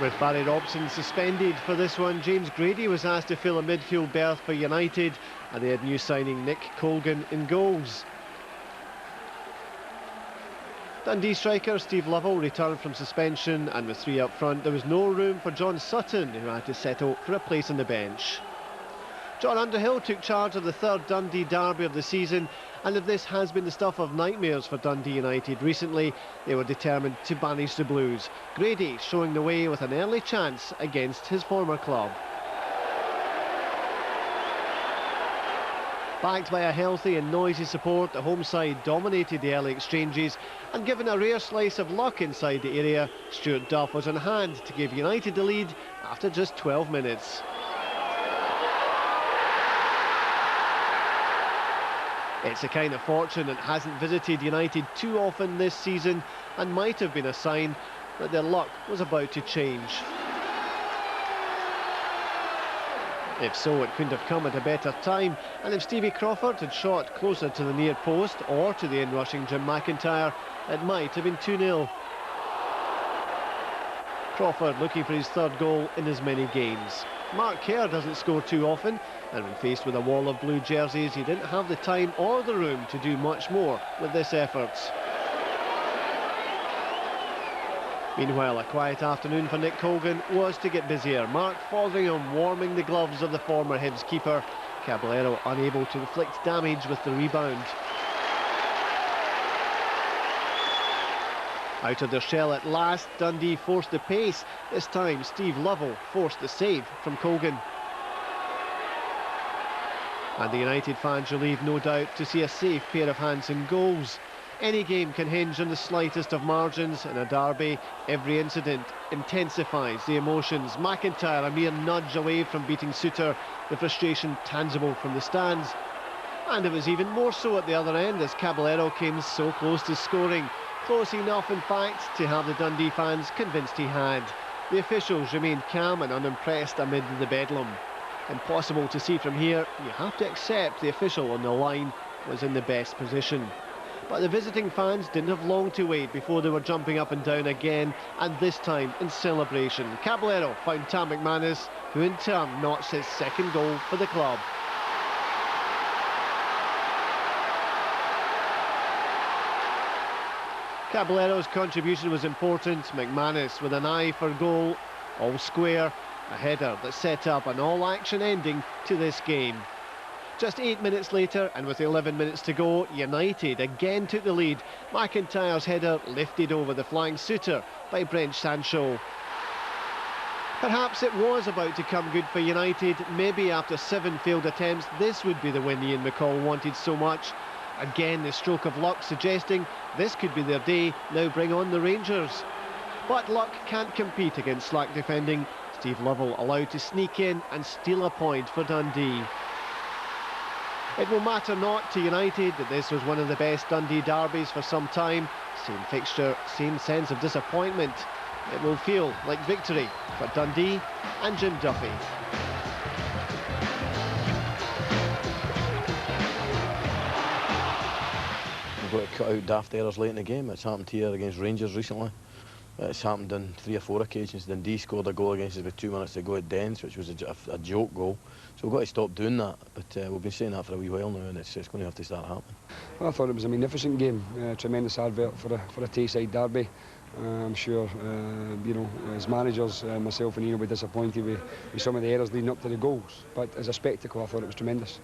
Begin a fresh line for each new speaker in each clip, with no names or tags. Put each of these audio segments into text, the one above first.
With Barry Robson suspended for this one, James Grady was asked to fill a midfield berth for United, and they had new signing Nick Colgan in goals. Dundee striker Steve Lovell returned from suspension, and with three up front, there was no room for John Sutton, who had to settle for a place on the bench. John Underhill took charge of the third Dundee derby of the season, and if this has been the stuff of nightmares for Dundee United recently, they were determined to banish the Blues. Grady showing the way with an early chance against his former club. Backed by a healthy and noisy support, the home side dominated the early exchanges, and given a rare slice of luck inside the area, Stuart Duff was on hand to give United the lead after just 12 minutes. It's a kind of fortune that hasn't visited United too often this season, and might have been a sign that their luck was about to change. If so, it couldn't have come at a better time, and if Stevie Crawford had shot closer to the near post or to the in-rushing Jim McIntyre, it might have been 2-0. Crawford looking for his third goal in as many games. Mark Kerr doesn't score too often, and when faced with a wall of blue jerseys, he didn't have the time or the room to do much more with this effort. Meanwhile, a quiet afternoon for Nick Colgan was to get busier. Mark Fotheringham warming the gloves of the former Hibs keeper. Caballero unable to inflict damage with the rebound. Out of their shell at last, Dundee forced the pace. This time, Steve Lovell forced the save from Colgan. And the United fans relieved, no doubt, to see a safe pair of hands in goals. Any game can hinge on the slightest of margins. In a derby, every incident intensifies the emotions. McIntyre a mere nudge away from beating Suter, the frustration tangible from the stands. And it was even more so at the other end as Caballero came so close to scoring. Close enough, in fact, to have the Dundee fans convinced he had. The officials remained calm and unimpressed amid the bedlam. Impossible to see from here, you have to accept the official on the line was in the best position. But the visiting fans didn't have long to wait before they were jumping up and down again, and this time in celebration. Caballero found Tam McManus, who in turn notched his second goal for the club. Caballero's contribution was important. McManus with an eye for goal, all square, a header that set up an all-action ending to this game. Just 8 minutes later, and with 11 minutes to go, United again took the lead. McIntyre's header lifted over the flying Suter by Brent Sancho. Perhaps it was about to come good for United. Maybe after 7 failed attempts, this would be the win Ian McCall wanted so much. Again, the stroke of luck suggesting this could be their day. Now bring on the Rangers. But luck can't compete against slack defending. Steve Lovell allowed to sneak in and steal a point for Dundee. It will matter not to United that this was one of the best Dundee derbies for some time. Same fixture, same sense of disappointment. It will feel like victory for Dundee and Jim Duffy.
We've got to cut out daft errors late in the game. It's happened here against Rangers recently. It's happened on 3 or 4 occasions. Dundee scored a goal against us with 2 minutes to go at Dens, which was a joke goal. So we've got to stop doing that. But we've been saying that for a wee while now, and it's going to have to start happening.
Well, I thought it was a magnificent game. Tremendous advert for a Tayside derby. I'm sure, you know, as managers, myself and Ian will be disappointed with some of the errors leading up to the goals. But as a spectacle, I thought it was tremendous.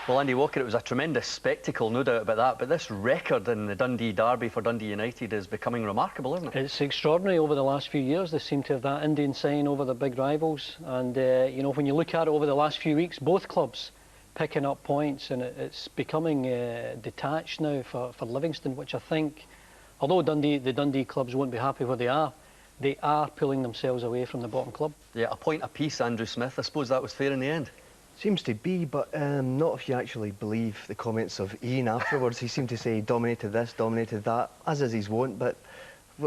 Well, Andy Walker, it was a tremendous spectacle, no doubt about that, but this record in the Dundee derby for Dundee United is becoming remarkable, isn't it?
It's extraordinary. Over the last few years, they seem to have that Indian sign over the big rivals, and you know, when you look at it over the last few weeks, both clubs picking up points, and it's becoming detached now for Livingston, which I think, although the Dundee clubs won't be happy where they are pulling themselves away from the bottom club.
Yeah, a point apiece, Andrew Smith. I suppose that was fair in the end.
Seems to be, but not if you actually believe the comments of Ian afterwards. He seemed to say he dominated this, dominated that, as is his wont, but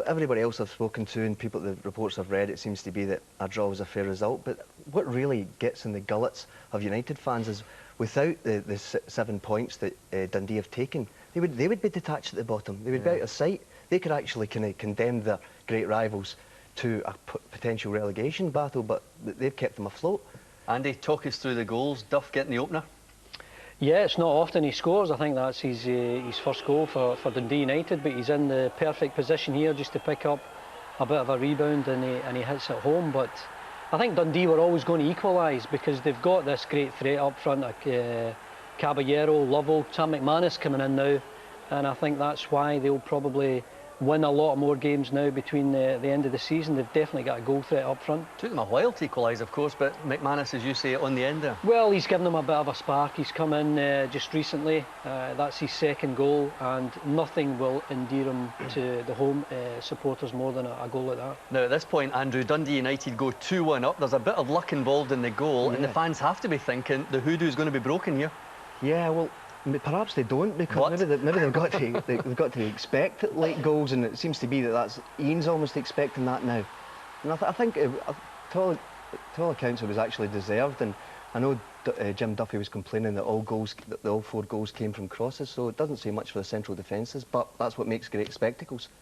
everybody else I've spoken to and people, the reports I've read, it seems to be that a draw was a fair result. But what really gets in the gullets of United fans is without the 7 points that Dundee have taken, they would be detached at the bottom. They would be out of sight. they could actually kind of condemn their great rivals to a potential relegation battle, but they've kept them afloat.
Andy, talk us through the goals. Duff getting the opener.
Yeah, it's not often he scores. I think that's his first goal for Dundee United, but he's in the perfect position here just to pick up a bit of a rebound, and he hits it home. But I think Dundee were always going to equalise because they've got this great threat up front, like Caballero, Lovell, Sam McManus coming in now, and I think that's why they'll probably win a lot more games now between the end of the season. They've definitely got a goal threat up front.
Took them a while to equalise, of course, but McManus, as you say, on the end there.
Well, he's given them a bit of a spark. He's come in just recently. That's his second goal, and nothing will endear him to the home supporters more than a goal like that.
Now, at this point, Andrew, Dundee United go 2-1 up. There's a bit of luck involved in the goal, and the fans have to be thinking the hoodoo's going to be broken here.
Yeah, well, perhaps they don't, because maybe they've got to expect late goals, and it seems to be that Ian's almost expecting that now. And I think to all accounts it was actually deserved. And I know Jim Duffy was complaining that all 4 goals came from crosses, so it doesn't say much for the central defences, but that's what makes great spectacles.